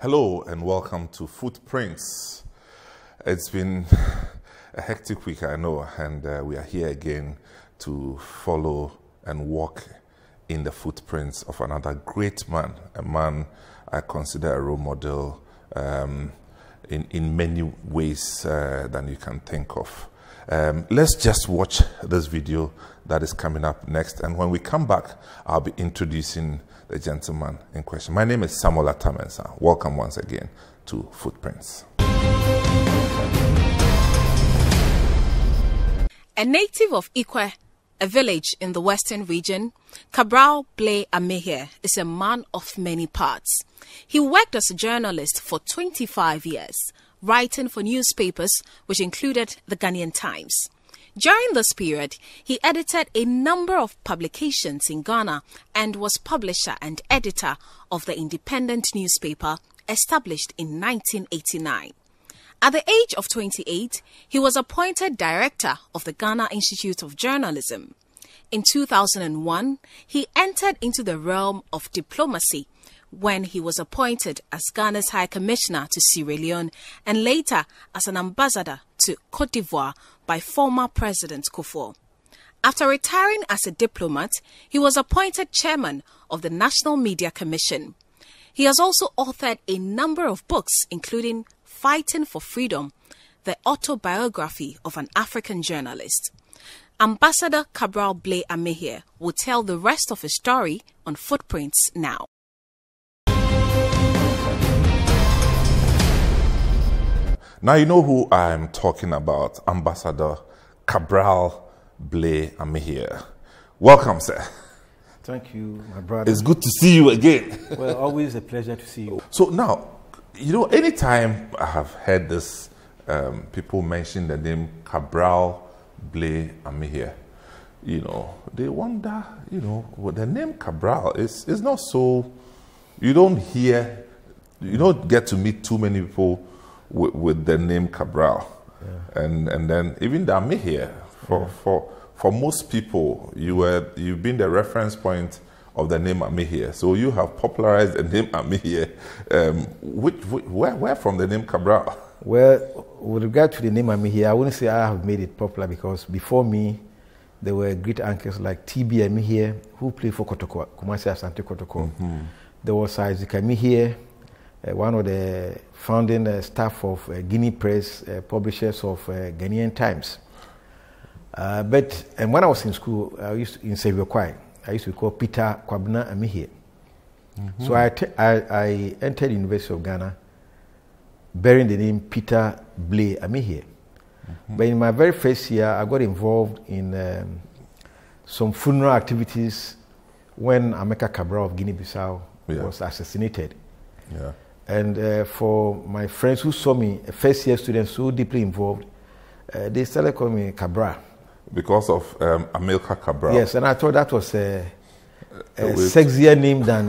Hello and welcome to Footprints. It's been a hectic week, I know, and we are here again to follow and walk in the footprints of another great man, a man I consider a role model in many ways than you can think of. Let's just watch this video that is coming up next, and when we come back, I'll be introducing the gentleman in question. My name is Samuel Atamensa. Welcome once again to Footprints. A native of Ikwe, a village in the western region, Kabral Blay-Amihere is a man of many parts. He worked as a journalist for 25 years, writing for newspapers which included the Ghanaian Times. During this period, he edited a number of publications in Ghana and was publisher and editor of the independent newspaper established in 1989. At the age of 28, he was appointed director of the Ghana Institute of Journalism. In 2001, he entered into the realm of diplomacy when he was appointed as Ghana's High Commissioner to Sierra Leone and later as an ambassador to Côte d'Ivoire by former President Kufuor. After retiring as a diplomat, he was appointed chairman of the National Media Commission. He has also authored a number of books, including Fighting for Freedom, the autobiography of an African journalist. Ambassador Kabral Blay-Amihere will tell the rest of his story on Footprints now. Now you know who I'm talking about, Ambassador Kabral Blay-Amihere. Welcome, sir. Thank you, my brother. It's good to see you again. Well, always a pleasure to see you. So now, you know, anytime I have heard this, people mention the name Kabral Blay-Amihere, you know, they wonder, you know, well, the name Cabral is not so, you don't get to meet too many people with the name Cabral. Yeah. And then even the Amihere, for most people, you've been the reference point of the name Amihere. So you have popularized the name Amihere. Where from the name Cabral? Well, with regard to the name Amihere, I wouldn't say I have made it popular because before me, there were great anchors like T.B. Amihere, who played for Kotoko, Kumasi Asante Kotoko. Mm-hmm. There was Isaac Amihere, one of the founding staff of Guinea Press, publishers of Ghanaian Times. But when I was in school, in Sevier, I used to be called Peter Kwabena Amihere. Mm-hmm. So I entered the University of Ghana bearing the name Peter Blay-Amihere. Mm-hmm. But in my very first year, I got involved in some funeral activities when AMILCAR Cabral of Guinea-Bissau was assassinated. Yeah. And for my friends who saw me, first-year students so deeply involved, they started calling me Cabral. Because of AMILCAR Cabral? Yes, and I thought that was a sexier name than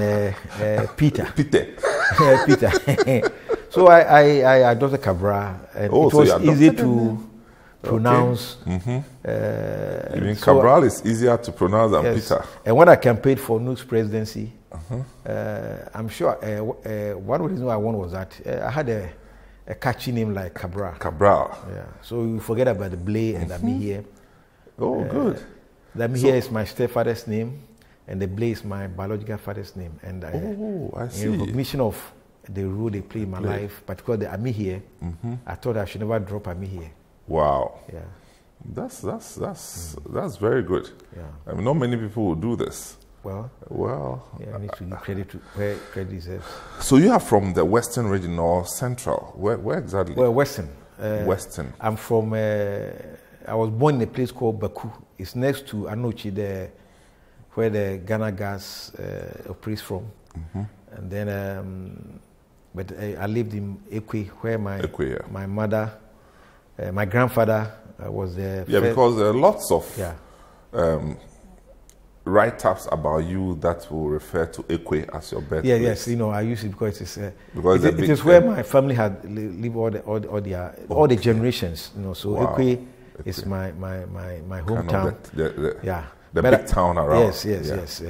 Peter. Peter. So I adopted Cabral, and it was easy to pronounce. Mm-hmm. You mean Cabral is easier to pronounce than Peter? And when I campaigned for Nook's presidency, I'm sure one of the reasons I won was that I had a catchy name like Cabral. Cabral. Yeah. So you forget about the Blay and Amihere. Oh, good. The Amihere is my stepfather's name, and the Blay is my biological father's name. And I see. In recognition of the role they play in my life, particularly the Amihere, I thought I should never drop Amihere. Wow. Yeah. That's very good. Yeah. I mean, not many people will do this. Well. Yeah, I need to give credit to where credit deserves. So you are from the Western region or Central? Where exactly? Well, Western. Western. I'm from. I was born in a place called Baku. It's next to Anochi, where the Ghana Gas operates from. Mm-hmm. And then, but I lived in Ekwe, where my mother, my grandfather was there. Yeah, because there are lots of write-ups about you that will refer to Ekwe as your birthplace. Yeah, yes, you know, I use it because it is where my family had lived all the generations. You know, so wow. Ekwe is my hometown. The big town around. Yes.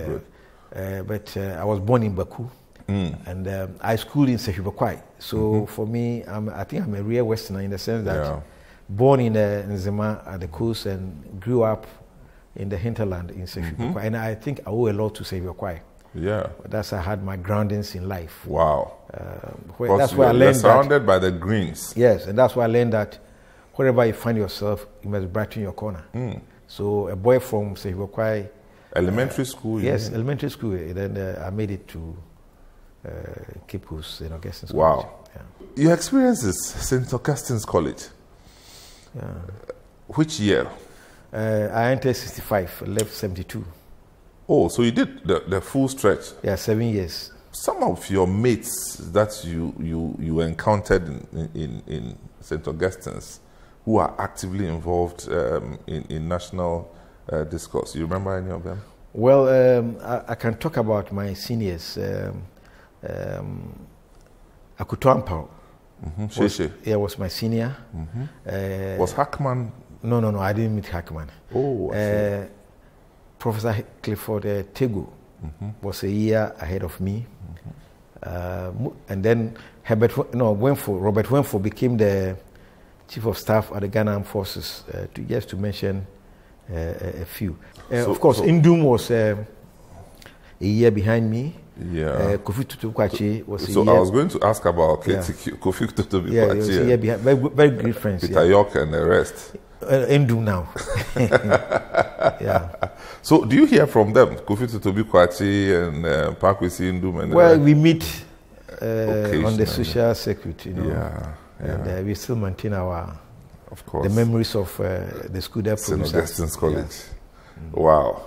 But I was born in Baku, And I schooled in Sehwibokwai. So for me, I think I'm a real Westerner in the sense that born in Nzema at the coast and grew up in the hinterland in Sehwibokwai. And I think I owe a lot to Sehwibokwai. Yeah. That's how I had my groundings in life. Wow. That's why I learned surrounded by the greens. Yes, and that's why I learned that wherever you find yourself, you must brighten your corner. So a boy from Sehwibokwai. Elementary school? Yes, elementary school. Then I made it to Cape Coast, Augustine's Wow. College. Yeah. Your experience is St. Augustine's College. Yeah. Which year? I entered 65, left 72. Oh, so you did the full stretch? Yeah, 7 years. Some of your mates that you encountered in St. Augustine's who are actively involved in national discourse, you remember any of them? Well, I can talk about my seniors. Akutuampao. Was my senior. Was Hackman? No, I didn't meet Hackman. Oh, Professor Clifford Tego was a year ahead of me. And then Robert Wenfo became the Chief of Staff at the Ghana Armed Forces, just to mention a few. Of course, Indum was a year behind me. Yeah. Kofi Tutu-Kwache was a year. So I was going to ask about Kofi Tutu-Kwache. Yeah, he was a year behind. Very great friends. Peter York and the rest. Indum now. Yeah. So do you hear from them, Kofi Tutu-Kwache and Pakwesi Indum? And well, we meet on the social circuit, and we still maintain the memories of the school that St. Augustine's College. Yes. Wow.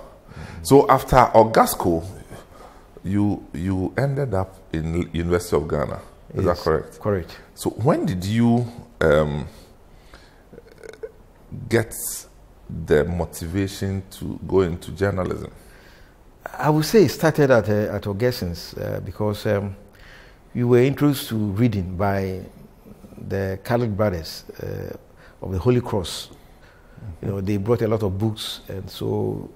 So after Augusco, you ended up in University of Ghana. Is that correct? Correct. So when did you get the motivation to go into journalism? I would say it started at Augustine's because we were introduced to reading by the Catholic Brothers of the Holy Cross. They brought a lot of books, and so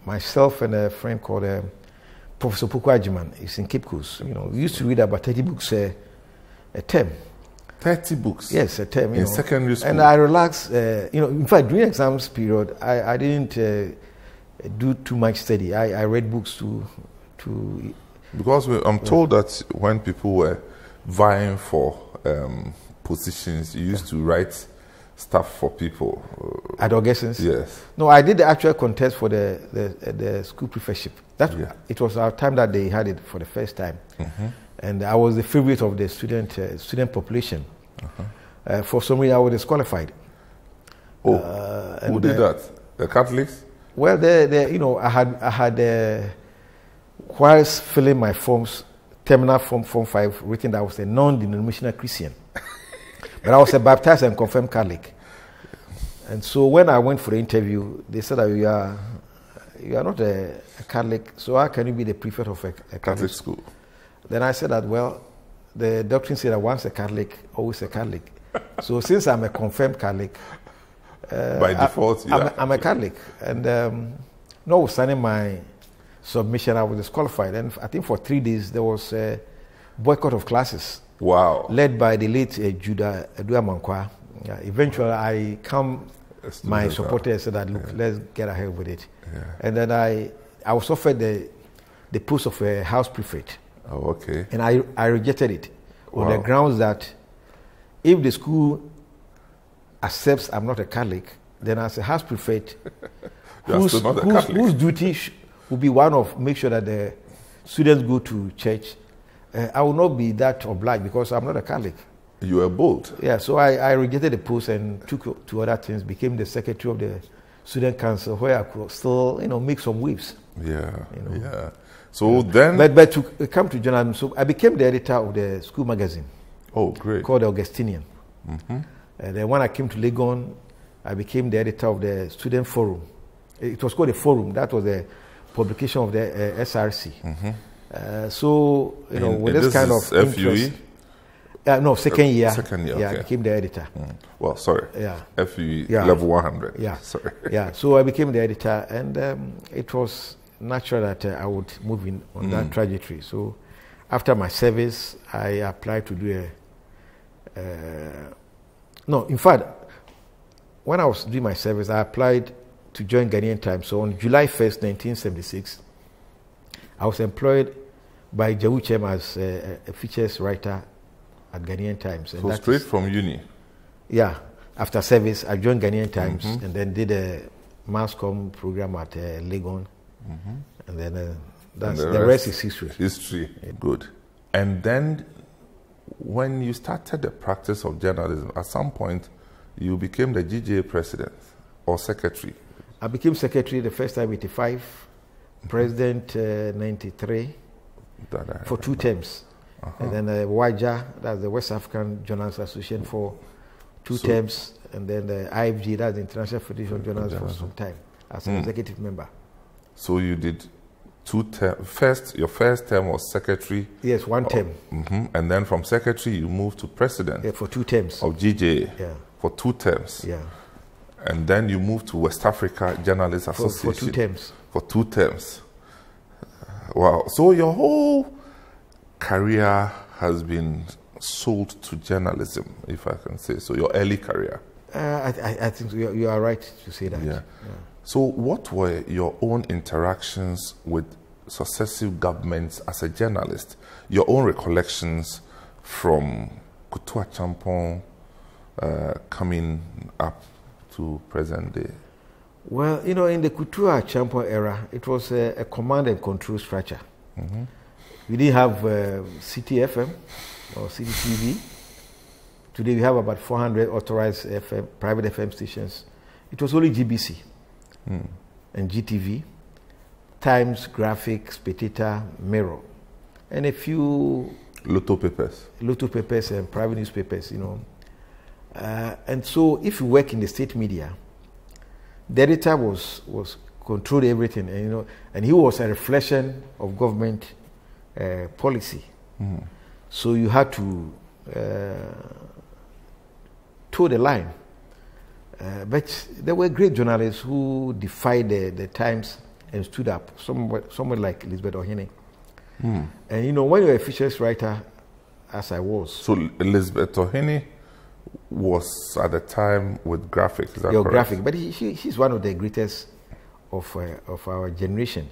myself and a friend called Professor Puku Ajiman is in Cape Coast. We used to read about 30 books a term. 30 books? Yes, a term. In secondary school? And I relaxed. In fact, during exams period, I didn't do too much study. I read books to Because I'm told that when people were vying for positions, you used to write stuff for people. At Augustine's? Yes. No, I did the actual contest for the school prefectship. It was our time that they had it for the first time. And I was the favorite of the student population. For some reason, I was disqualified. Oh, who did that? The Catholics? Well, I had whilst filling my forms, terminal form 5, written that I was a non-denominational Christian. But I was a baptized and confirmed Catholic. And so when I went for the interview, they said that you are not a Catholic, so how can you be the prefect of a Catholic school? Then I said that, well, the doctrine said that once a Catholic, always a Catholic. So since I'm a confirmed Catholic, by default, I'm a Catholic. And notwithstanding my submission, I was disqualified. And I think for 3 days, there was a boycott of classes. Wow. Led by the late Judah Eduamankwa. Eventually, my supporters said that, look, let's get ahead with it. Yeah. And then I was offered the post of a house prefect. Oh, okay. And I rejected it on the grounds that if the school accepts I'm not a Catholic, then as a house prefect, whose duty will be one of make sure that the students go to church, I will not be that obliged because I'm not a Catholic. You were bold. Yeah, so I rejected the post and took to other things, became the secretary of the student council where I could still, make some waves. Yeah, yeah. So then... But to come to journalism, so I became the editor of the school magazine. Oh, great. Called the Augustinian. And then when I came to Legon, I became the editor of the student forum. It was called a forum. That was the publication of the SRC. So, with this kind of interest... no, second year. Second year, yeah, I became the editor. Well, sorry. Yeah. FUE level 100. Yeah. Sorry. Yeah, so I became the editor, and it was natural that I would move in on that trajectory. So after my service, I applied to do no, in fact, when I was doing my service, I applied to join Ghanaian Times. So on July 1st, 1976, I was employed by Jawu Chem as a features writer at Ghanaian Times. And so straight from uni? Yeah. After service, I joined Ghanaian Times and then did a mass comm program at Legon. And then the rest is history. History, yeah. Good. And then when you started the practice of journalism, at some point, you became the GJA president or secretary. I became secretary the first time 85, president 93 for 2 terms. And then WAJA, that's the West African Journalists Association, for 2 terms. And then the IFG, that's the International Federation of Journalists, for some time as an executive member. So you did 2 terms. Your first term was secretary? Yes, 1 term. And then from secretary, you moved to president? Yeah, for 2 terms. Of GJA? Yeah. For 2 terms? Yeah. And then you moved to West Africa Journalists Association? For 2 terms. For 2 terms. Wow. So your whole career has been sold to journalism, if I can say so, your early career. I think you are right to say that. Yeah. So what were your own interactions with successive governments as a journalist? Your own recollections from Kutua Champon coming up to present day? Well, you know, in the Kutua Champon era, it was a command and control structure. We didn't have Citi FM or Citi TV. Today we have about 400 authorized private FM stations. It was only GBC and GTV, Times, Graphic, Spectator, Mirror, and a few Lotto papers. Lotto papers and private newspapers, you know. And so if you work in the state media, the editor was controlled everything, and you know, and he was a reflection of government policy. So you had to toe the line. But there were great journalists who defied the times and stood up. Someone like Elizabeth OHENE. And you know, when you're a features writer, as I was. So Elizabeth OHENE was at the time with Graphic, is that correct? Graphic, but she's one of the greatest of our generation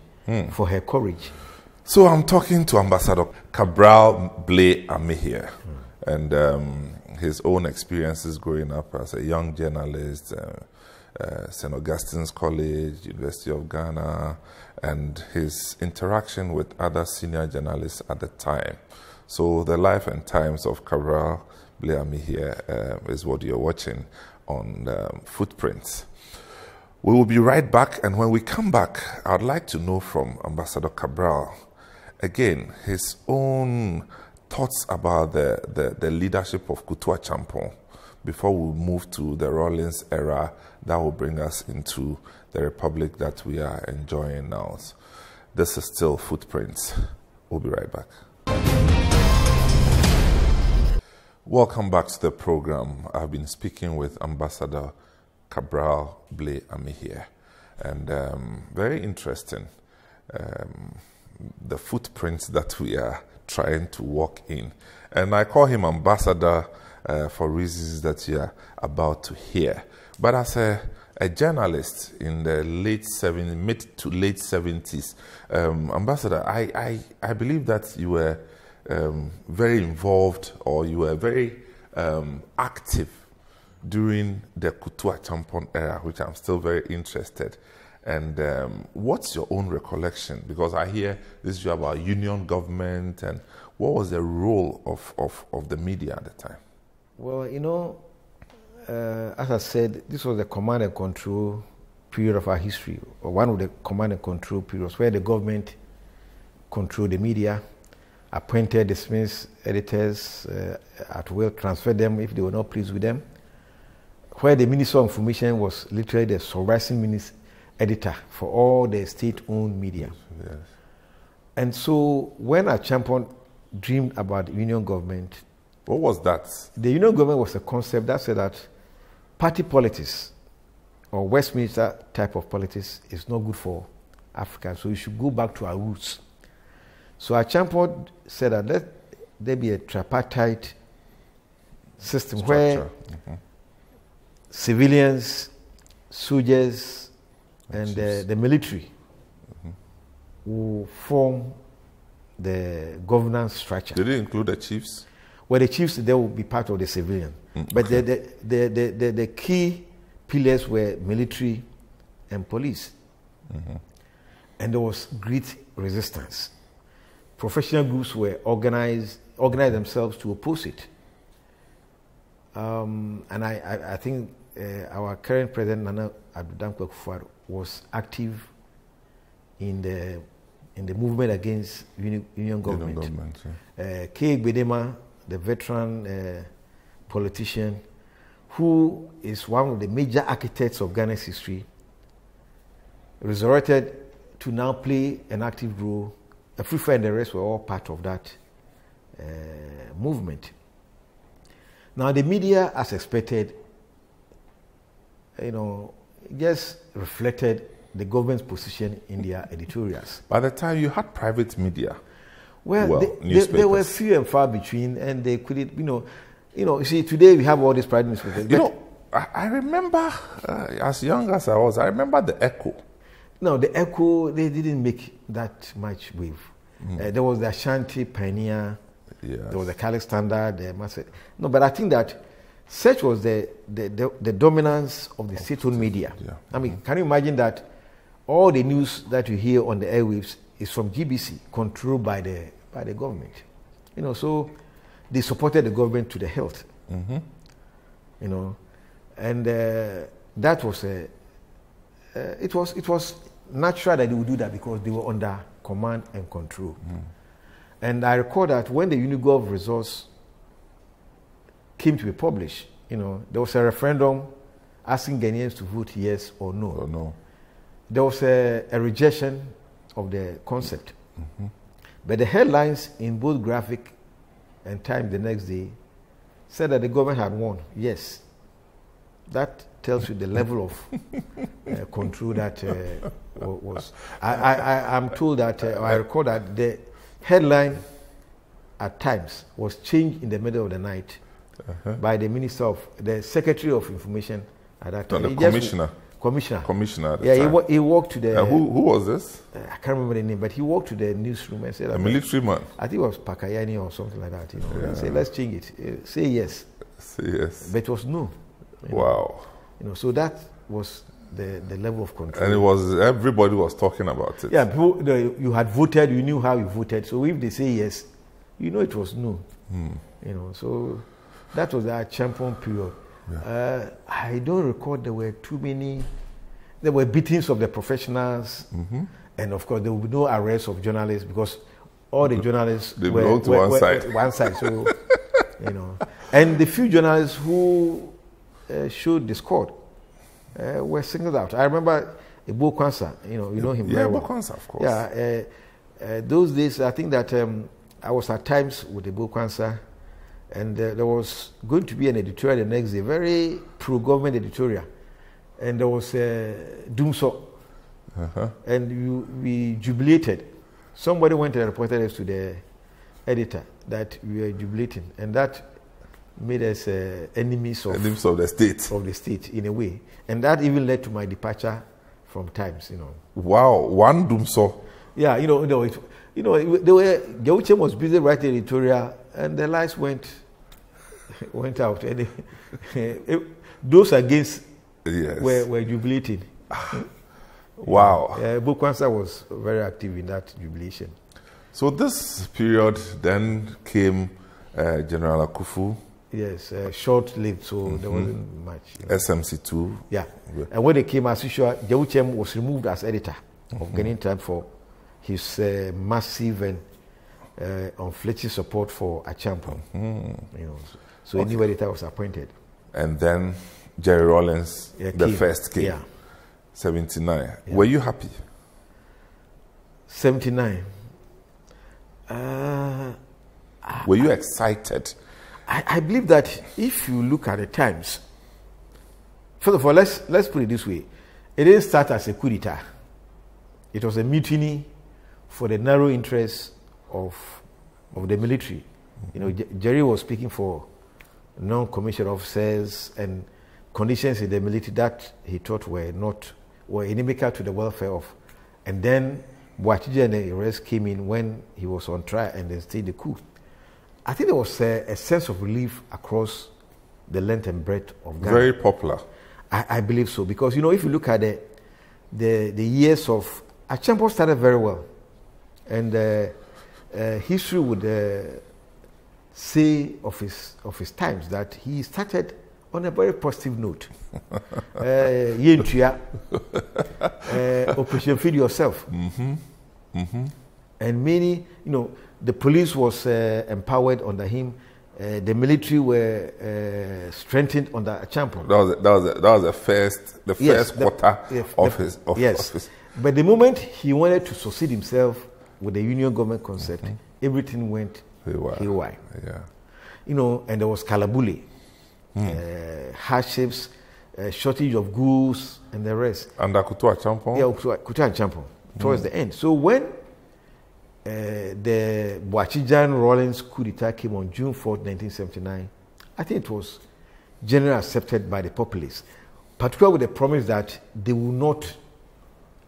for her courage. So I'm talking to Ambassador Kabral Blay-Amihere and his own experiences growing up as a young journalist, St. Augustine's College, University of Ghana, and his interaction with other senior journalists at the time. So the life and times of Kabral Blay-Amihere is what you're watching on Footprints. We will be right back, and when we come back, I'd like to know from Ambassador Kabral, again, his own thoughts about the leadership of Kutua Champon before we move to the Rawlings era that will bring us into the republic that we are enjoying now. This is still Footprints. We'll be right back. Welcome back to the program. I've been speaking with Ambassador Kabral Blay-Amihere, and very interesting, the footprints that we are trying to walk in. And I call him Ambassador for reasons that you are about to hear. But as a journalist in the mid to late 70s, Ambassador, I believe that you were very involved, or you were very active during the Kutua Champon era, which I'm still very interested. And what's your own recollection? Because I hear this is about union government, and what was the role of the media at the time? Well, you know, as I said, this was the command and control period of our history, or one of the command and control periods, where the government controlled the media, appointed, dismissed editors at will, transferred them if they were not pleased with them, where the Minister of Information was literally the supervising editor for all the state-owned media. Yes. And so when our champion dreamed about union government... What was that? The union government was a concept that said that party politics or Westminster type of politics is not good for Africa, so we should go back to our roots. So Achampon said that let there be a tripartite system where civilians, soldiers, and the military will form the governance structure. Did it include the chiefs? Well, the chiefs, they will be part of the civilian. But the key pillars were military and police. And there was great resistance. Professional groups were organized themselves to oppose it. And I think our current president, Nana Addo Dankwa Akufo-Addo, was active in the movement against union government. K. Gbedema, the veteran politician, who is one of the major architects of Ghana's history, resurrected to now play an active role. Afrifa and the rest were all part of that movement. Now the media, as expected, just reflected the government's position in their editorials. By the time you had private media, they were few and far between, and they couldn't, you see, today we have all these private newspapers. I remember, as young as I was, I remember the Echo. No, the Echo, they didn't make that much wave. There was the Ashanti Pioneer, there was the Cali Standard, no, but I think that such was the dominance of the state-owned media. I mean, can you imagine that all the news that you hear on the airwaves is from GBC, controlled by the government? So they supported the government to the hilt. And that was it was natural that they would do that because they were under command and control. And I recall that when the Unigov results came to be published, there was a referendum asking Ghanaians to vote yes or no. There was a rejection of the concept. But the headlines in both Graphic and Time the next day said that the government had won. Yes. That tells you the level of control that was. I'm told that, I recall that the headline at times was changed in the middle of the night by the Secretary of Information at that time. No, the Commissioner. At the time. He walked to the... who was this? I can't remember the name, but he walked to the newsroom and said... A military man? I think it was Pakayani or something like that. He said, let's change it. Say yes. Say yes. But it was no. Wow. So that was the level of control. And everybody was talking about it. Yeah, people, you had voted, you knew how you voted. So if they say yes, it was no. So that was our champion period. I don't recall there were too many. There were beatings of the professionals, and of course there would be no arrests of journalists because all the journalists were to one side. So and the few journalists who showed discord were singled out. I remember Ebo Kwanzaa, you know him very well. Ebo Kwanzaa, of course. Yeah, those days I think that I was at times with Ebo Kwanzaa, and there was going to be an editorial the next day, very pro-government editorial, and there was Doomso, and we jubilated. Somebody went and reported us to the editor that we were jubilating, and that made us enemies of the state in a way, and that even led to my departure from Times. Wow, one Doomso. Yeah, Jawuchem was busy writing editorial, and the lights went out, and those against were jubilating. Wow. Ebo Kwanzaa was very active in that jubilation. So this period then came General Akufu. Yes, short-lived, so there wasn't much. SMC2. Yeah, and when they came, as usual, Jawuchem was removed as editor of Ghanaian Times for his massive and unflinching support for Achampon. So a new editor was appointed. And then Jerry Rawlings, the first came. 79. Yeah. Were you happy? 79. Were you excited? I believe that if you look at the times, first of all, let's put it this way. It didn't start as a coup d'etat. It was a mutiny for the narrow interests of the military. You know, Jerry was speaking for non-commissioned officers and conditions in the military that he thought were inimical to the welfare of. And then Boachije and the rest came in when he was on trial and they stayed the coup. I think there was a sense of relief across the length and breadth of Ghana. Very popular. I believe so, because you know, if you look at the years of Achampon started very well, and history would say of his times that he started on a very positive note. Operation Feed Yourself. And many, you know, the police was empowered under him. The military were strengthened under Achampon. That was the first quarter of his office. But the moment he wanted to succeed himself with the union government concept, everything went haywire. Yeah. You know, and there was Kalabule, hardships, shortage of goods, and the rest. Under Kutu Achampon? Yeah, Kutu Achampon, towards the end. So when the Boachije-Rawlings coup d'etat came on June 4th, 1979, I think it was generally accepted by the populace, particularly with the promise that they will not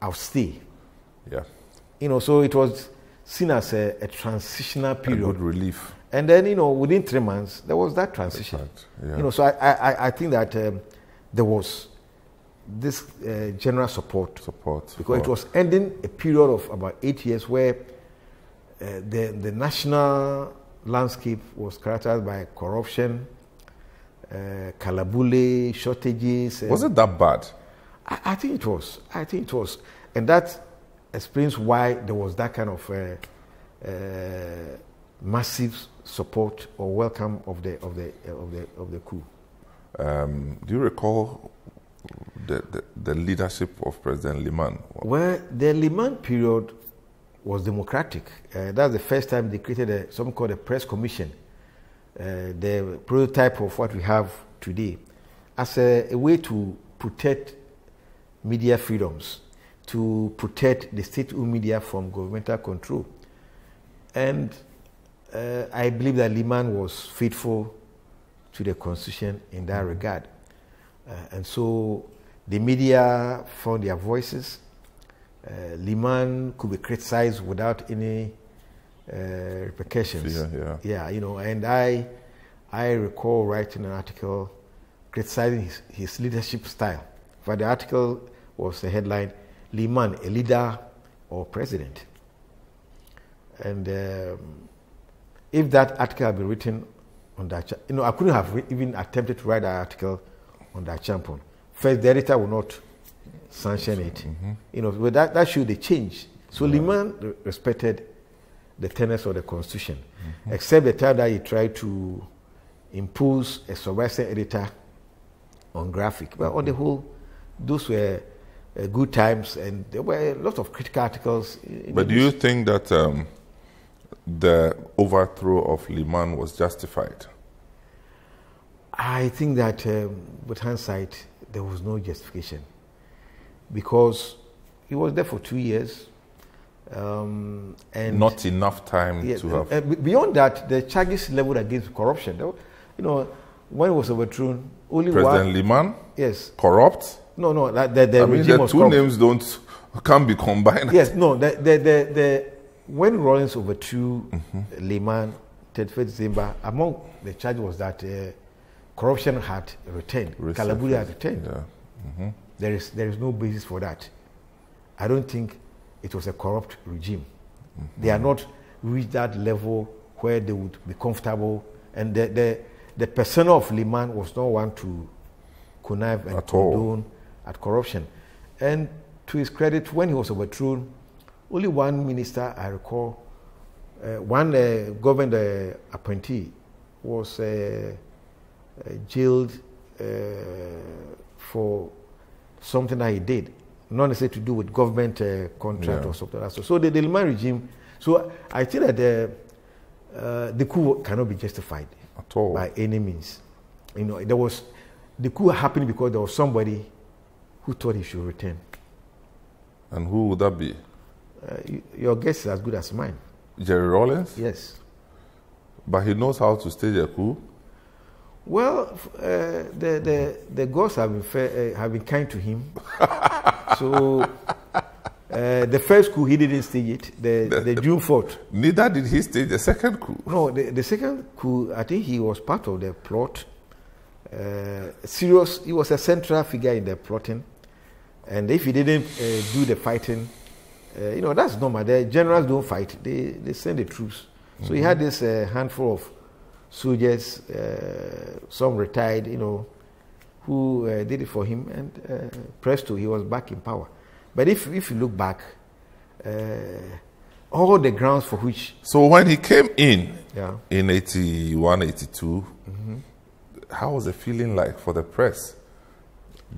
outstay. Yeah. You know, so it was seen as a transitional period. A good relief. And then, you know, within 3 months, there was that transition. Right. Yeah. You know, so I think that there was this general support. Because it was ending a period of about 8 years where the national landscape was characterized by corruption, Kalabule, shortages. Was it that bad? I think it was. And that explains why there was that kind of massive support or welcome of the coup. Do you recall the leadership of President Liman? Well, the Liman period was democratic. That's the first time they created something called a press commission, the prototype of what we have today, as a way to protect media freedoms, to protect the state-owned media from governmental control. And I believe that Liman was faithful to the constitution in that regard. And so the media found their voices. Liman could be criticized without any repercussions. Yeah, you know, and I recall writing an article criticizing his leadership style. But the article was the headline, Liman, a leader or president. And if that article had been written on that, you know, I couldn't have even attempted to write that article on that Achampon. First, the editor would not sanction it. You know, but that showed the change. So Liman respected the tenets of the constitution, except the time that he tried to impose a supervising editor on graphic. But on the whole, those were good times, and there were a lot of critical articles. But do you think that the overthrow of Liman was justified? I think that with hindsight, there was no justification, because he was there for 2 years. And not enough time to have... beyond that, the charges leveled against corruption. You know, when it was overthrown, only President Liman? Yes. Corrupt? No, the regime was corrupt. The two names can't be combined. Yes, no, when Rawlings overthrew Liman, 31st December, among the charges was that corruption had returned, Kalabule had returned. Yeah. There is no basis for that. I don't think it was a corrupt regime. They are not reached that level where they would be comfortable, and the persona of Liman was not one to connive and condone at corruption. And to his credit, when he was overthrown, only one minister, I recall, one government appointee was jailed for something that he did, not necessarily to do with government contract or something like that. So the Liman regime, so I think that the coup cannot be justified at all by any means. You know, the coup happened because there was somebody who thought he should return. And who would that be? Your guess is as good as mine. Jerry Rawlings? Yes. But he knows how to stage a coup? Well, the gods have been kind to him. So the first coup, he didn't stage it, the June 4th. Neither did he stage the second coup. No, the second coup, I think he was part of the plot. He was a central figure in the plotting. And if he didn't do the fighting, that's normal. The generals don't fight. They send the troops. So he had this handful of soldiers, some retired, who did it for him, and presto, he was back in power. But if you look back, all the grounds for which... So when he came in 81, 82, how was the feeling like for the press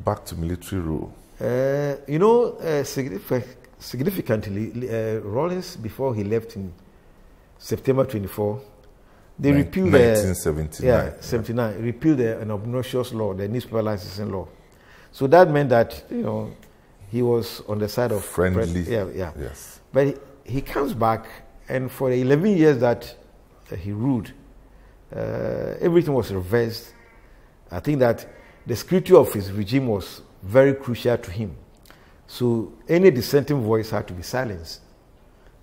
back to military rule? Significantly, Rawlings, before he left in September 24, they repealed 1979. 79, repealed an obnoxious law, the newspaper licensing law. So that meant that he was on the side of friendly. Yes. But he comes back, and for the 11 years that he ruled, everything was reversed. I think that the security of his regime was very crucial to him. So any dissenting voice had to be silenced,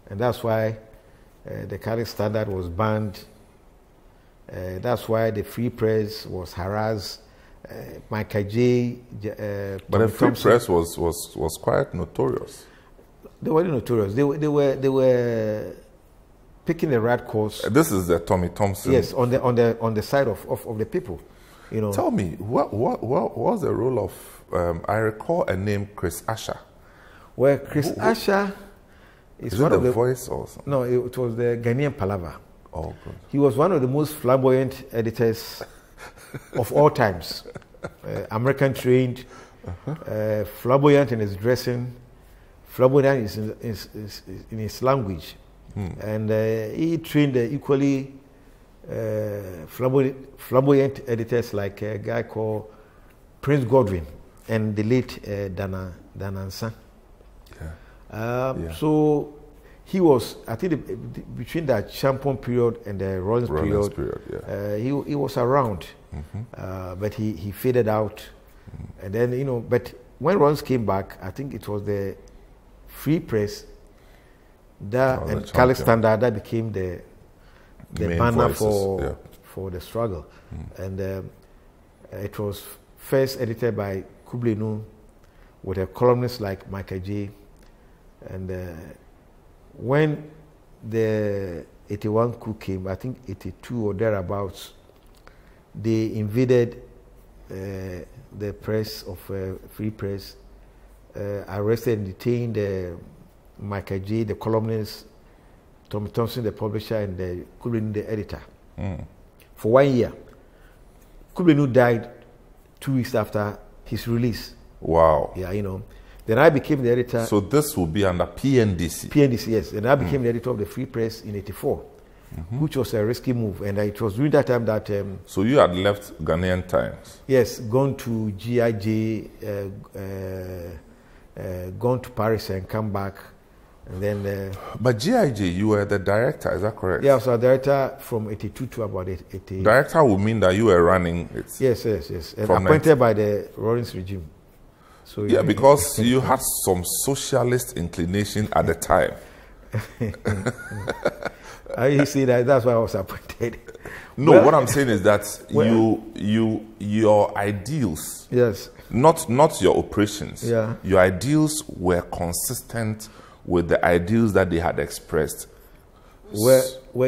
and that's why the Catholic Standard was banned. That's why the free press was harassed. Michael J. But the free press was quite notorious. They were notorious. They were picking the right course. This is the Tommy Thompson. Yes, on the side of the people. Tell me, what was the role of? I recall a name, Chris Asher. Well, Chris Asher is one of the voice or something? No, it was the Ghanaian Palaver. Oh, good. He was one of the most flamboyant editors of all times. American trained, flamboyant in his dressing, flamboyant in his language. And he trained equally flamboyant editors like a guy called Prince Godwin and the late Dana Nsa. So he was, I think, between that Champon period and the Rawlings period, he was around, but he faded out. And then, but when Rawlings came back, I think it was the free press and Catholic Standard that became the banner for the struggle. And it was first edited by Kabral Blay-Amihere with a columnist like Michael J. And when the 81 coup came, I think 82 or thereabouts, they invaded the press of free press, arrested and detained Michael J., the columnist, Tommy Thompson, the publisher, and Kabral Blay-Amihere, the editor, for 1 year. Kabral Blay-Amihere died 2 weeks after his release. Wow. Yeah, Then I became the editor. So this will be under PNDC? PNDC, yes. And I became the editor of the Free Press in 84, which was a risky move. And it was during that time that... so you had left Ghanaian Times? Yes, gone to GIJ, gone to Paris and come back. And then... but GIJ, you were the director, is that correct? Yeah, I was a director from 82 to about 80. Director would mean that you were running it? Yes. And appointed by the Rawlings regime. So yeah, because you had some socialist inclination at the time. You see that's why I was appointed. No, what I'm saying is that your ideals, yes, not your operations, your ideals were consistent with the ideals that they had expressed. Well,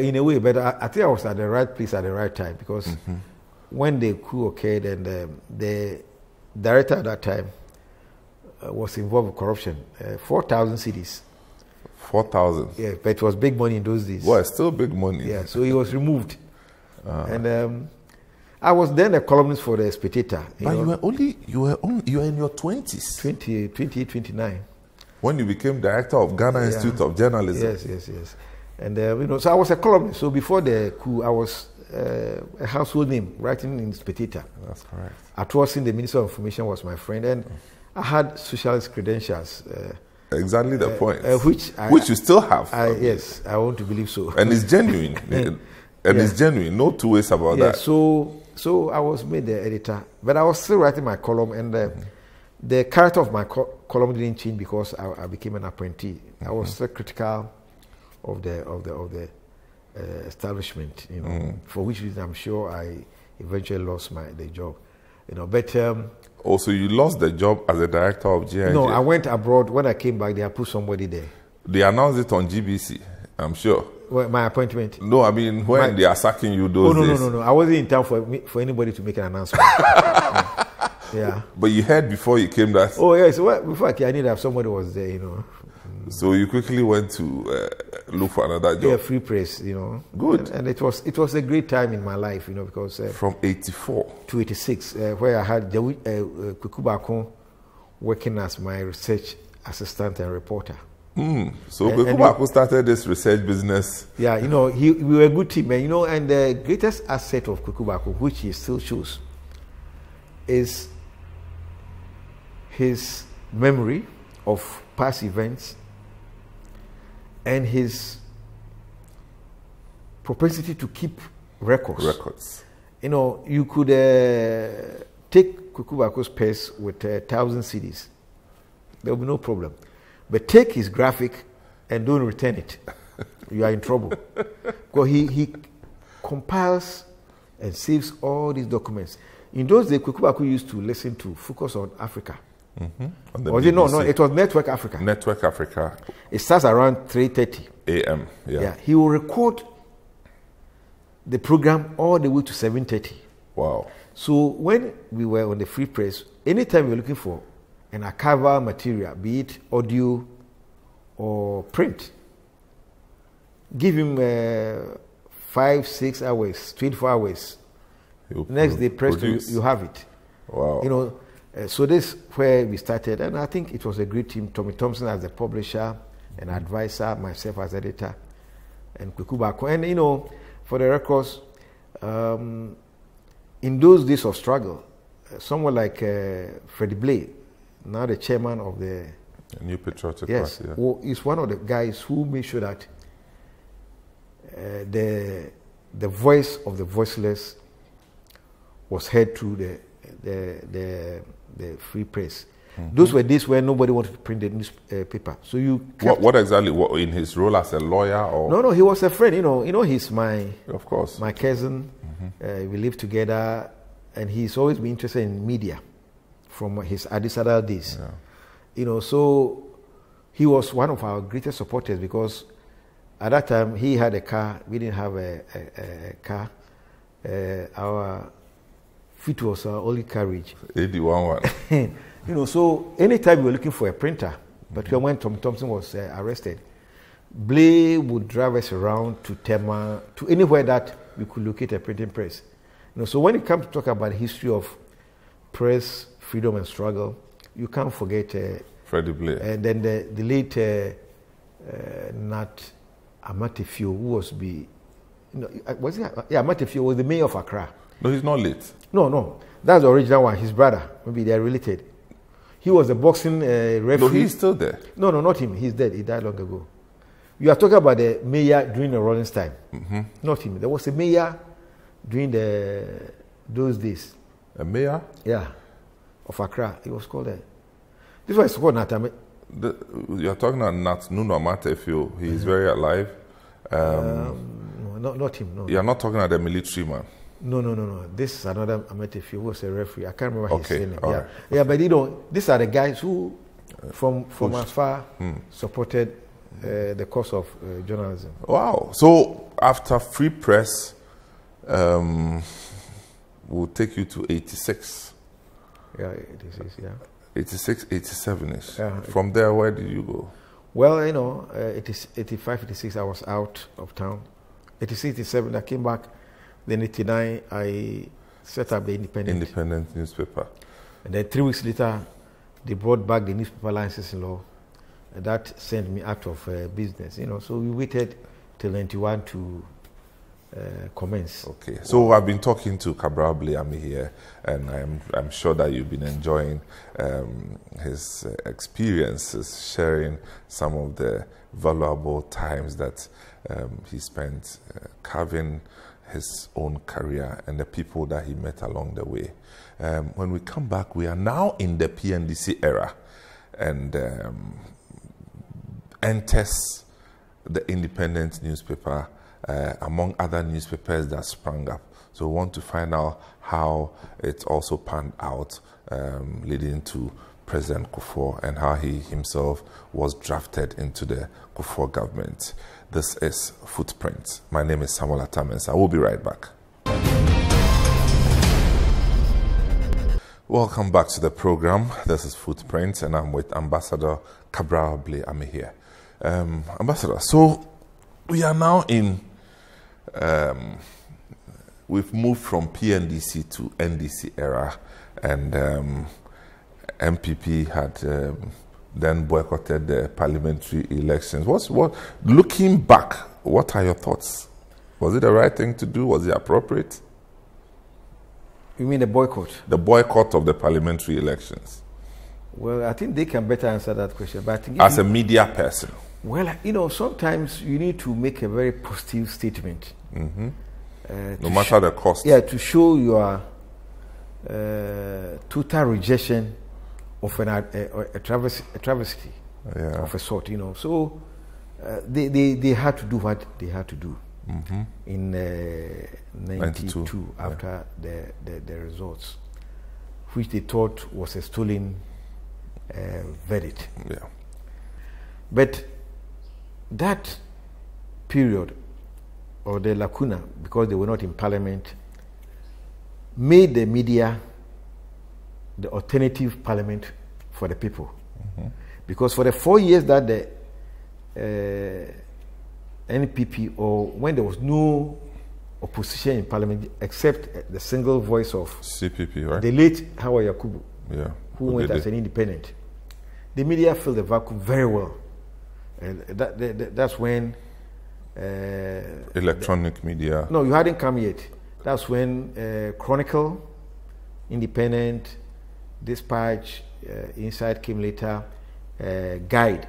in a way, but I think I was at the right place at the right time, because when the coup occurred and the director at that time was involved with corruption, 4,000 cedis. 4,000? Yeah, but it was big money in those days. Well, it's still big money. Yeah, so he was removed. And I was then a columnist for the Spectator. But you were in your 20s. 28, 29. When you became director of Ghana Institute of Journalism. Yes. And so I was a columnist. So before the coup, I was a household name, writing in Spectator. That's correct. Atwasin, the Minister of Information, was my friend, and I had socialist credentials. Exactly the point. Which you still have. Yes, I want to believe so. And it's genuine. It's genuine. No two ways about that. So I was made the editor, but I was still writing my column, and the character of my column didn't change because I became an apprentice. I was still critical of the establishment, for which reason I'm sure I eventually lost the job, But also, you lost the job as a director of GIJ? No, I went abroad. When I came back, they had put somebody there. They announced it on GBC, I'm sure. Well, my appointment? No, I mean, when they are sacking you those days. No. I wasn't in town for anybody to make an announcement. Yeah. But you heard before you came that... Oh, yes. Well, before I came, I knew that somebody was there, So you quickly went to look for another job? Yeah, free press, Good. And it was a great time in my life, because... From 84? To 86, where I had Kwaku Bakun working as my research assistant and reporter. So Kwaku Bakun started this research business? Yeah, we were a good team, and the greatest asset of Kwaku Bakun, which he still shows, is his memory of past events and his propensity to keep records. You could take Kwaku Bakun's purse with 1,000 cedis. There will be no problem. But take his graphic and don't return it. You are in trouble. Because he compiles and saves all these documents. In those days, Kwaku Bakun used to listen to Focus on Africa. Was it? No, it was Network Africa. Network Africa. It starts around 3:30 a.m. Yeah. He will record the program all the way to 7:30. Wow. So when we were on the free press, anytime we were looking for an archival material, be it audio or print, give him 5, 6 hours, 24 hours. Next day, press you have it. Wow. So this is where we started, and I think it was a great team. Tommy Thompson as the publisher and advisor, myself as editor, and Kwaku Bakun. And for the records, in those days of struggle, someone like Freddie Blay, now the chairman of the New Patriotic Party, is one of the guys who made sure that the voice of the voiceless was heard through the free press. Those were days where nobody wanted to print the newspaper. So you what exactly? What, in his role as a lawyer, or no, he was a friend. He's my my cousin. We lived together, and he's always been interested in media from his Addis Ababa days. So he was one of our greatest supporters because at that time he had a car. We didn't have a car. Our feet was our only carriage. 81. So anytime we were looking for a printer, but when Tom Thompson was arrested, Blay would drive us around to Tema, to anywhere that we could locate a printing press. So when it comes to talk about the history of press, freedom and struggle, you can't forget Freddie Blay. And then the late Nat Amatefio, who was Amatefio was the mayor of Accra. No, he's not late. No, that's the original one. His brother, maybe they are related. He was a boxing referee. No, he's still there. No, not him. He's dead. He died long ago. You are talking about the mayor during the Rollins time. Not him. There was a mayor during those days. A mayor? Yeah, of Accra. He was called this one is called Nat. You're talking about Nat Nuno Amatefio. He is very alive. No, not him. No. You're not talking about the military man. No. This is another Amatefio who was a referee. I can't remember his name. Right. Yeah, but these are the guys who, from as far, supported the cause of journalism. Wow. So after free press, we'll take you to 86. Yeah, 86, yeah. 86, 87-ish. Yeah. From there, where did you go? Well, it is 85, 86, I was out of town. 86, 87, I came back. Then 89, I set up the Independent newspaper. And then 3 weeks later, they brought back the newspaper licensing law. And that sent me out of business, So we waited till 91 to commence. Okay, so I've been talking to Kabral Blay-Amihere, and I'm sure that you've been enjoying his experiences, sharing some of the valuable times that he spent carving his own career and the people that he met along the way. When we come back, we are now in the PNDC era, and enters the independent newspaper among other newspapers that sprang up. So we want to find out how it also panned out, leading to President Kufuor and how he himself was drafted into the Kufuor government. This is Footprints. My name is Samuel Atamens. I will be right back. Welcome back to the program. This is Footprints, and I'm with Ambassador Kabral Blay-Amihere. Ambassador, so we are now in, we've moved from PNDC to NDC era, and MPP had then boycotted the parliamentary elections. Looking back, what are your thoughts? Was it the right thing to do? Was it appropriate? You mean the boycott? The boycott of the parliamentary elections. Well, I think they can better answer that question. But I think as a media person. Well, you know, sometimes you need to make a very positive statement. Mm-hmm. No matter the cost. Yeah, to show your total rejection of a travesty of a sort, you know. So they had to do what they had to do in 92 after the results, which they thought was a stolen verdict. Yeah. But that period, or the lacuna, because they were not in parliament, made the media the alternative parliament for the people. Because for the 4 years that the NPP, or when there was no opposition in parliament except the single voice of CPP, right? The late Howard Yakubu, who went did. as an independent, the media filled the vacuum very well. And that's when electronic media. No, you hadn't come yet. That's when Chronicle, Independent, Dispatch, Inside came later, Guide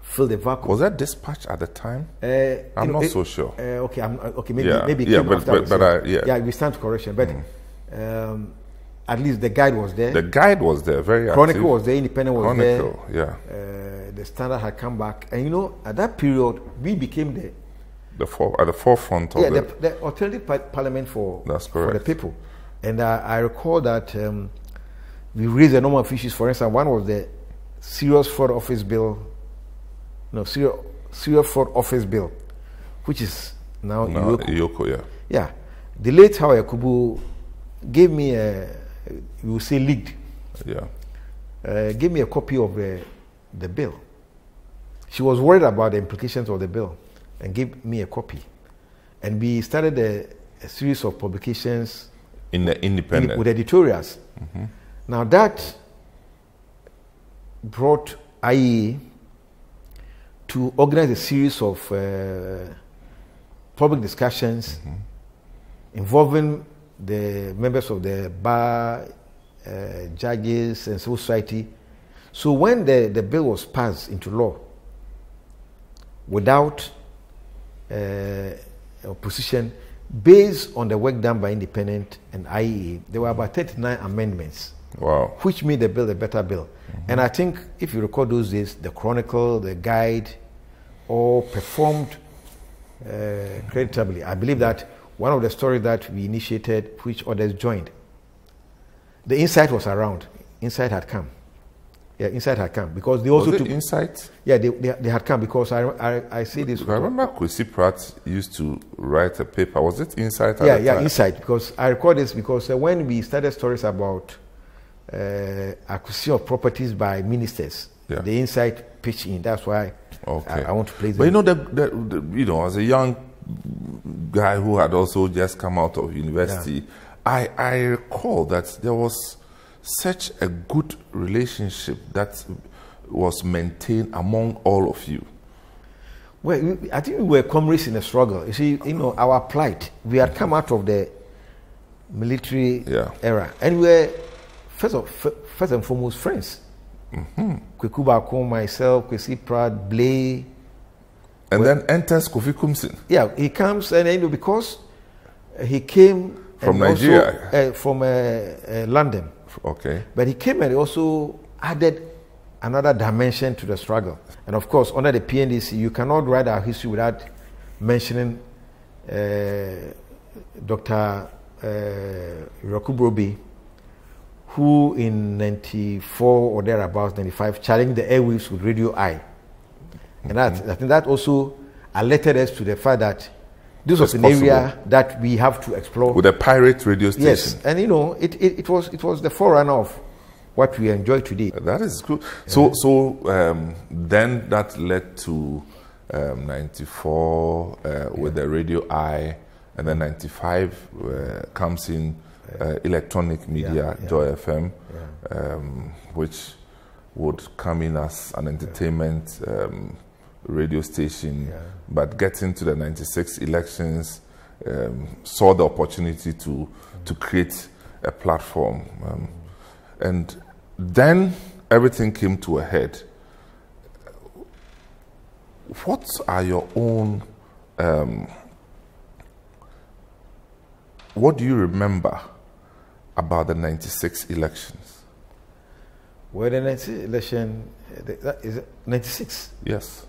filled the vacuum. Was that Dispatch at the time? I'm not so sure. Okay, maybe we stand to correction, but at least the Guide was there. The Guide was there, very active. Chronicle was there, Independent was there. Chronicle, yeah. The Standard had come back, and you know, at that period, we became at the forefront of the alternative parliament for the people. And I recall that we raised a number of issues. For instance, one was the Serious Fraud Office Bill, which is now Iyoko, yeah. The late Howard Yakubu gave me you would say leaked. Yeah. Gave me a copy of the bill. She was worried about the implications of the bill and gave me a copy. And we started a series of publications in the Independent with editorials. Now that brought IE to organize a series of public discussions involving the members of the bar, judges, and civil society. So when the bill was passed into law without opposition, based on the work done by Independent and IEA, there were about 39 amendments. Wow. Which made the bill a better bill. And I think, if you recall those days, the Chronicle, the Guide, all performed creditably. I believe that one of the stories that we initiated, which others joined, the Insight was around. Insight had come. Yeah, Insight had come because they also was it took Insight. Yeah, they had come because I see this. I remember Kwesi Pratt used to write a paper. Was it Insight? Yeah, Insight. Because I record this because when we started stories about acquisition of properties by ministers, the Insight pitched in. That's why I want to place. But you know, as a young guy who had also just come out of university, I recall that there was such a good relationship that was maintained among all of you. Well, I think we were comrades in the struggle. You see, our plight. We had come out of the military era, and we were first and foremost friends. Kweku Bako, myself, Kwesi Pratt, Blay. And then enters Kofi Kumsin. Yeah, he comes, and because he came from Nigeria, also, from London. Okay. But he came and also added another dimension to the struggle. And of course, under the PNDC, you cannot write our history without mentioning Dr. Kabral, who in 94 or thereabouts, 95, challenged the airwaves with Radio I. And I think that also alerted us to the fact that this was an area that we have to explore. With a pirate radio station. Yes, and it was the forerunner of what we enjoy today. That is good. So then that led to 94 with the Radio I, and then 95 comes in electronic media, Joy FM, which would come in as an entertainment radio station, but getting to the 96 elections, saw the opportunity to create a platform. And then everything came to a head. What are your own, what do you remember about the 96 elections? Well, the 96 election, is it 96? Yes.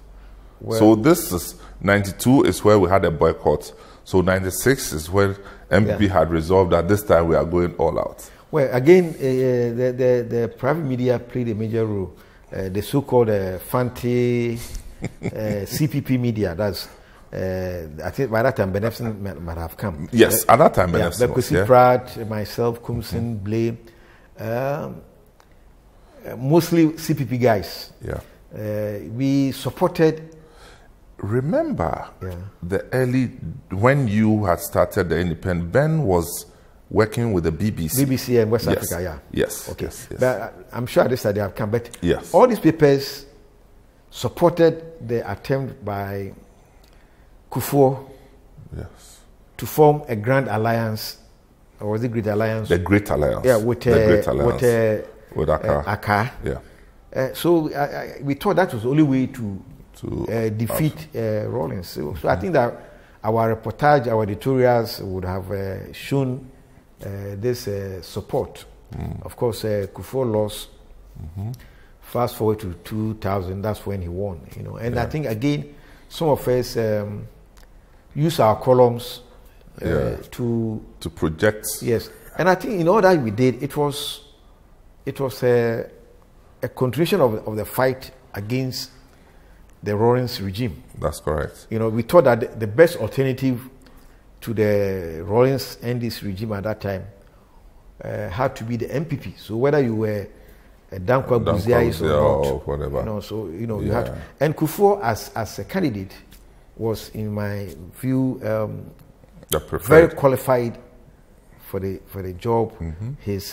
Well, so this is 92 is where we had a boycott. So 96 is where MPP had resolved that this time we are going all out. Well, again, the private media played a major role. The so-called Fanti CPP media. That's I think by that time Beneficent might have come. Yes, at that time Beneficent. Kwesi Pratt, myself, Kumsin, Blay, mostly CPP guys. Yeah. We supported. Remember the early, when you had started the Independent, Ben was working with the BBC. BBC and West Africa, yeah. Yes. Okay. Yes. But I'm sure this time they have come. But yes, all these papers supported the attempt by Kufuor to form a grand alliance, or was it Great Alliance? The Great Alliance. Yeah, with with ACAR. Yeah. So we thought that was the only way to defeat Rawlings. So I think that our reportage, our editorials would have shown this support. Of course, Kufuor lost. Fast forward to 2000, that's when he won. And I think again, some of us use our columns to project. Yes, and I think in all that we did, it was a continuation of the fight against the Rawlings regime. That's correct. We thought that the best alternative to the Rawlings and this regime at that time had to be the MPP. So whether you were a Dankwa Buziais or not, whatever. You had to. And Kufuor as a candidate was, in my view, very qualified for the job. His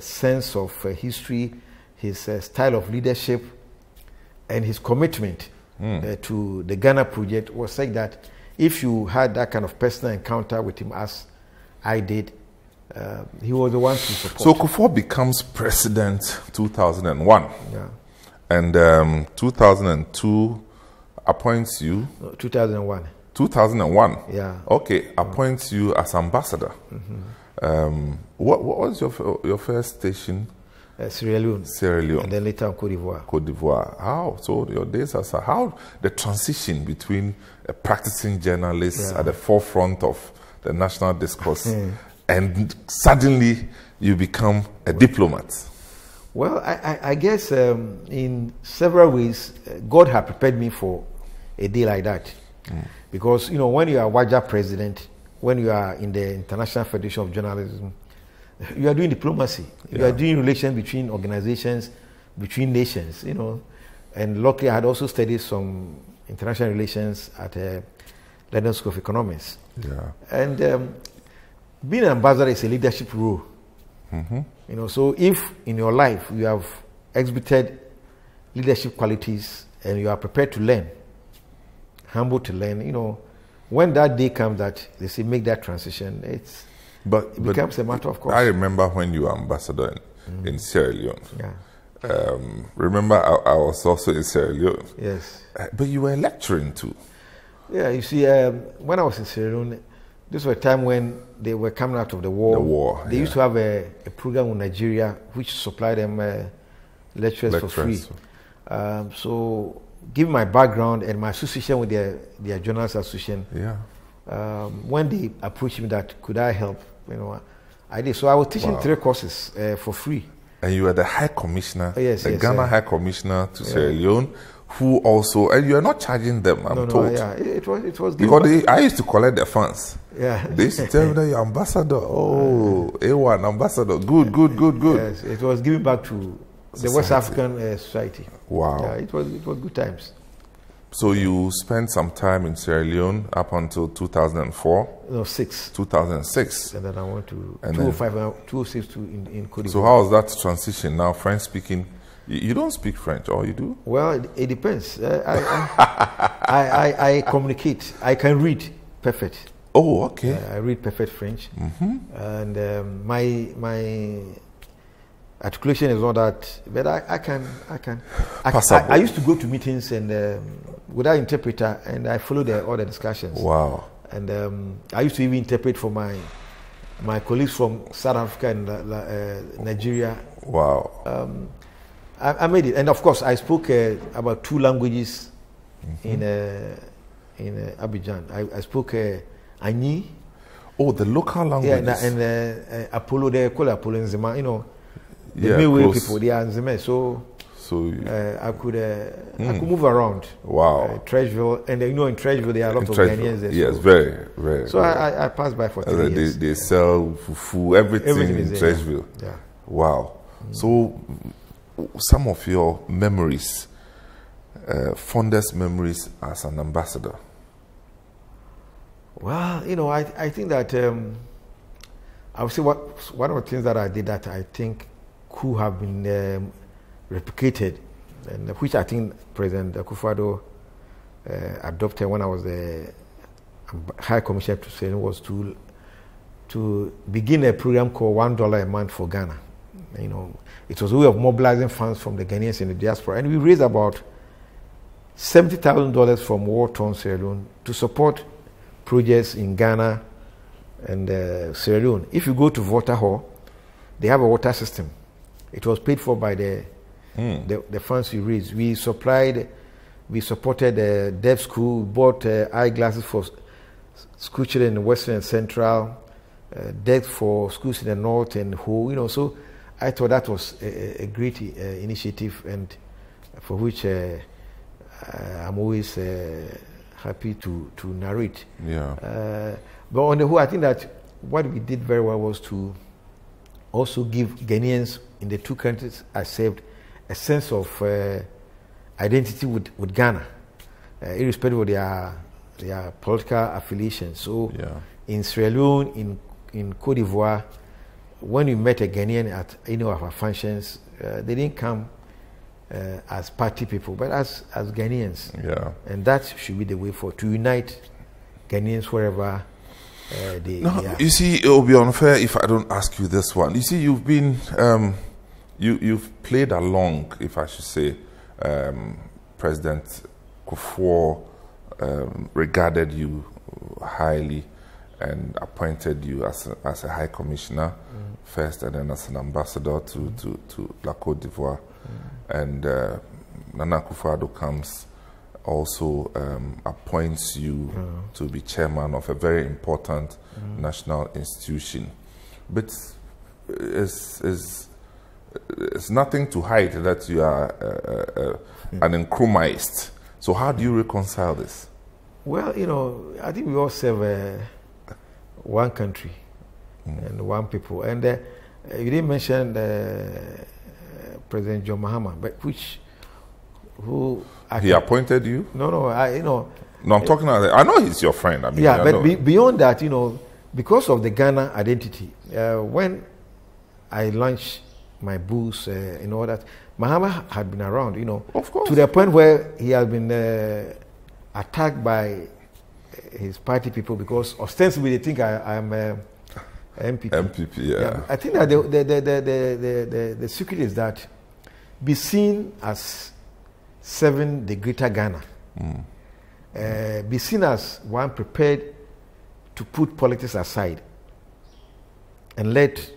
sense of history, his style of leadership, and his commitment to the Ghana project was such that if you had that kind of personal encounter with him, as I did, he was the one to support. So Kufuor becomes president 2001. Yeah. And 2002 appoints you. 2001. 2001. Yeah. Okay, appoints you as ambassador. What was your first station? Sierra Leone. Sierra Leone. And then later on Cote d'Ivoire. Cote d'Ivoire. How? So your days as how the transition between a practicing journalist at the forefront of the national discourse and suddenly you become a diplomat? Well, I guess in several ways, God had prepared me for a day like that. Because, when you are WAJA president, when you are in the International Federation of Journalism, you are doing diplomacy. You are doing relations between organizations, between nations, And luckily, I had also studied some international relations at London School of Economics. Yeah. And being an ambassador is a leadership role. So if in your life you have exhibited leadership qualities and you are prepared to learn humbled to learn. You know, when that day comes that they say make that transition, it becomes a matter of course. I remember when you were ambassador in Sierra Leone. Yeah. Remember, I was also in Sierra Leone. Yes. But you were lecturing too. Yeah, you see, when I was in Sierra Leone, this was a time when they were coming out of the war. The war. They used to have a program in Nigeria which supplied them lecturers for free. So, given my background and my association with their journalists association, when they approached me that could I help, you know, I did. So I was teaching 3 courses for free. And you were the High Commissioner, Ghana High Commissioner to Sierra Leone, who also, and you are not charging them, I'm told. Yeah, it was because I used to collect the funds. Yeah. They used to tell me that you're ambassador. Oh, A1 ambassador. Good. Yes, it was giving back to the West African society. Wow. Yeah, it was good times. So you spent some time in Sierra Leone up until 2004? No, 2006. And then I went to 2006 in Cote d'Ivoire. So how was that transition now, French speaking? You don't speak French, or you do? Well, it depends. I communicate. I can read perfect. Oh, okay. I read perfect French. And my articulation is not that, but I can. I used to go to meetings and without interpreter, and I follow all the discussions. Wow. And I used to even interpret for my colleagues from South Africa and Nigeria. Wow. I made it, and of course I spoke about 2 languages in Abidjan. I spoke Agni. Oh, the local languages. Yeah, and Apollo. They call it Apollo Nzema. You know, the Milway people. They are Nzema. So I could move around. Wow. Trashville, and you know, in Trashville there are a lot of Ghanaians there. Yes, very. So I passed by for 3 years. They sell fufu, everything in Trashville. Yeah. Wow. So, some of your memories, fondest memories as an ambassador? Well, you know, I think that I would say one of the things that I did that I think could have been replicated, and which I think President Akufo-Addo adopted when I was the High Commissioner to Sierra Leone, was to begin a program called $1 a month for Ghana. You know, it was a way of mobilizing funds from the Ghanaians in the diaspora, and we raised about $70,000 from war-torn Sierra Leone to support projects in Ghana and Sierra Leone. If you go to Water Hall, they have a water system. It was paid for by the funds we raised. We supported the deaf school, bought eyeglasses for school children in Western and Central, deaf for schools in the North and whole, you know. So I thought that was a great initiative, and for which I'm always happy to narrate. Yeah. But on the whole, I think that what we did very well was to also give Ghanaians in the 2 countries I served a sense of identity with Ghana, irrespective of their political affiliation. So in Sierra Leone, in Cote d'Ivoire, when we met a Ghanaian at any of our functions, they didn't come as party people, but as Ghanaians. Yeah. And that should be the way forward, to unite Ghanaians wherever they are. You see, it will be unfair if I don't ask you this one. You see, you've been, you've played along, if I should say, President Kufuor regarded you highly and appointed you as a High Commissioner first, and then as an ambassador to La Côte d'Ivoire. And Nana Akufo-Addo comes, also appoints you to be chairman of a very important national institution. But it's nothing to hide that you are an Nkrumahist. So how do you reconcile this? Well, you know, I think we all serve one country and one people. And you didn't mention President John Mahama, but he appointed you? No, No, I'm talking about, I know he's your friend. I mean, yeah, but beyond that, you know, because of the Ghana identity, when I launched my books and all that, Mahama had been around, you know, of course, to the point where he had been attacked by his party people because ostensibly they think I am MPP. MPP, yeah. I think that the secret is that be seen as serving the greater Ghana. Be seen as one prepared to put politics aside and let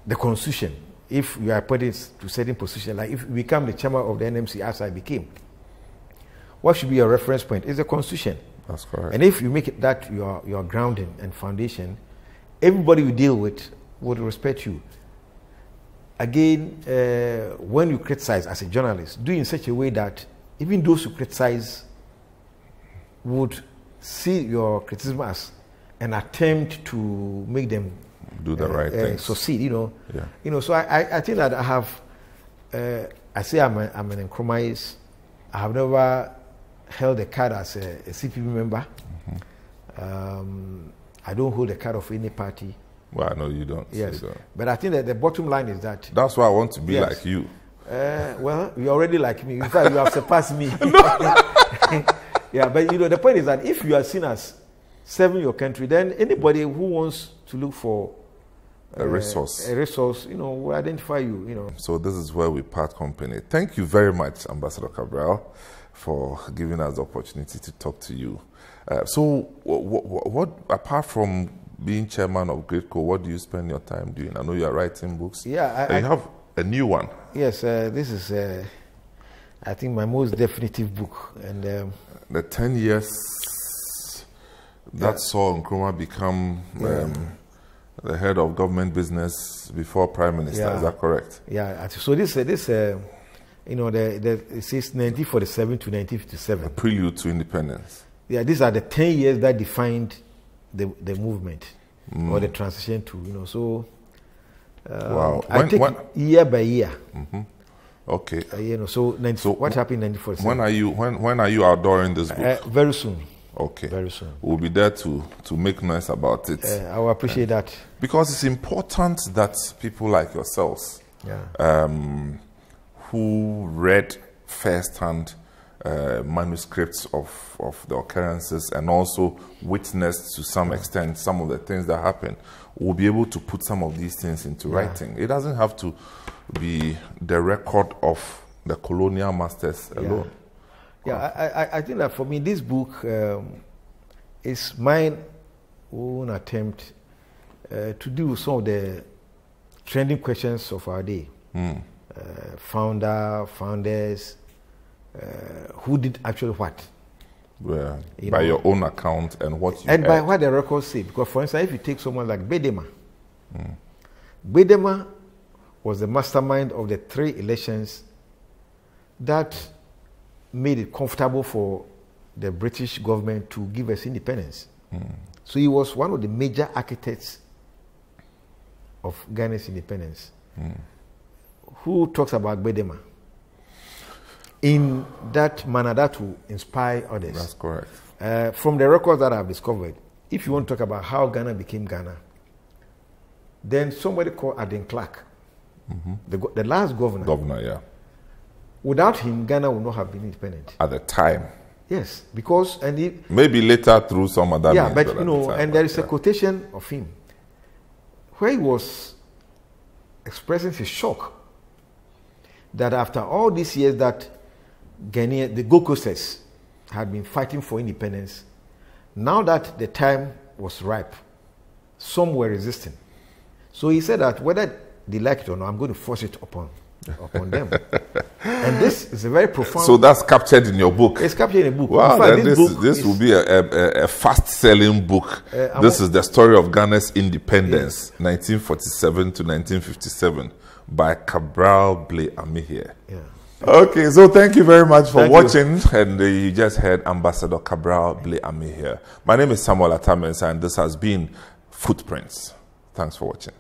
the constitution, if you are put to certain position, like if you become the chairman of the NMC as I became, what should be your reference point? Is the constitution. That's correct. And if you make it that your grounding and foundation, everybody you deal with would respect you. Again, when you criticize as a journalist, do it in such a way that even those who criticize would see your criticism as an attempt to make them do the right thing, succeed. Yeah. So I think that I have. I say I'm an Nkrumahist. I have never held a card as a CPP member. I don't hold a card of any party. Well, I know you don't. Yes, you don't. But I think that the bottom line is that. That's why I want to be like you. Well, you're already like me. In fact, you have surpassed me. Yeah, but the point is that if you are seen as serving your country, then anybody who wants to look for a resource, will identify you. So this is where we part company. Thank you very much, Ambassador Kabral, for giving us the opportunity to talk to you. So, what apart from being chairman of GRIDCO, what do you spend your time doing? I know you are writing books. Yeah, you have a new one. Yes, this is, I think, my most definitive book, and the 10 years that saw Nkrumah become the head of government business before Prime Minister. Yeah. Is that correct? Yeah. So this it says 1947 to 1957. A prelude to independence. Yeah, these are the 10 years that defined the movement or the transition to, so wow. I take it year by year. Okay. So what happened in 1947? When are you outdooring this book? Very soon. Okay. Very soon. We'll be there to make noise about it. I will appreciate that. Because it's important that people like yourselves, who read firsthand manuscripts of the occurrences and also witnessed to some extent some of the things that happen, will be able to put some of these things into writing. It doesn't have to be the record of the colonial masters alone. Yeah, I think that for me, this book is my own attempt to deal with some of the trending questions of our day. Founders, who did actually what? Well, by your own account and what you and heard. by what the records say. Because, for instance, if you take someone like Bedema, Bedema was the mastermind of the 3 elections that made it comfortable for the British government to give us independence. So he was one of the major architects of Ghana's independence. Who talks about Bedema in that manner that will inspire others? That's correct. From the records that I've discovered, if you want to talk about how Ghana became Ghana, then somebody called Aden Clark, the last governor. Without him, Ghana would not have been independent. At the time. Yes, because maybe later through some other means. But and there is a quotation of him where he was expressing his shock that after all these years that Ghanaian, the Gold Coasters, had been fighting for independence, now that the time was ripe, some were resisting. So he said that whether they like it or not, I'm going to force it upon them. And this is a very profound. So that's captured in your book. It's captured in a book. Wow, in fact, then this will be a fast-selling book. This is the story of Ghana's independence, 1947 to 1957, by Kabral Blay-Amihere. Okay, so thank you very much for watching. And you just heard Ambassador Kabral Blay-Amihere. My name is Samuel Atamens, and this has been Footprints. Thanks for watching.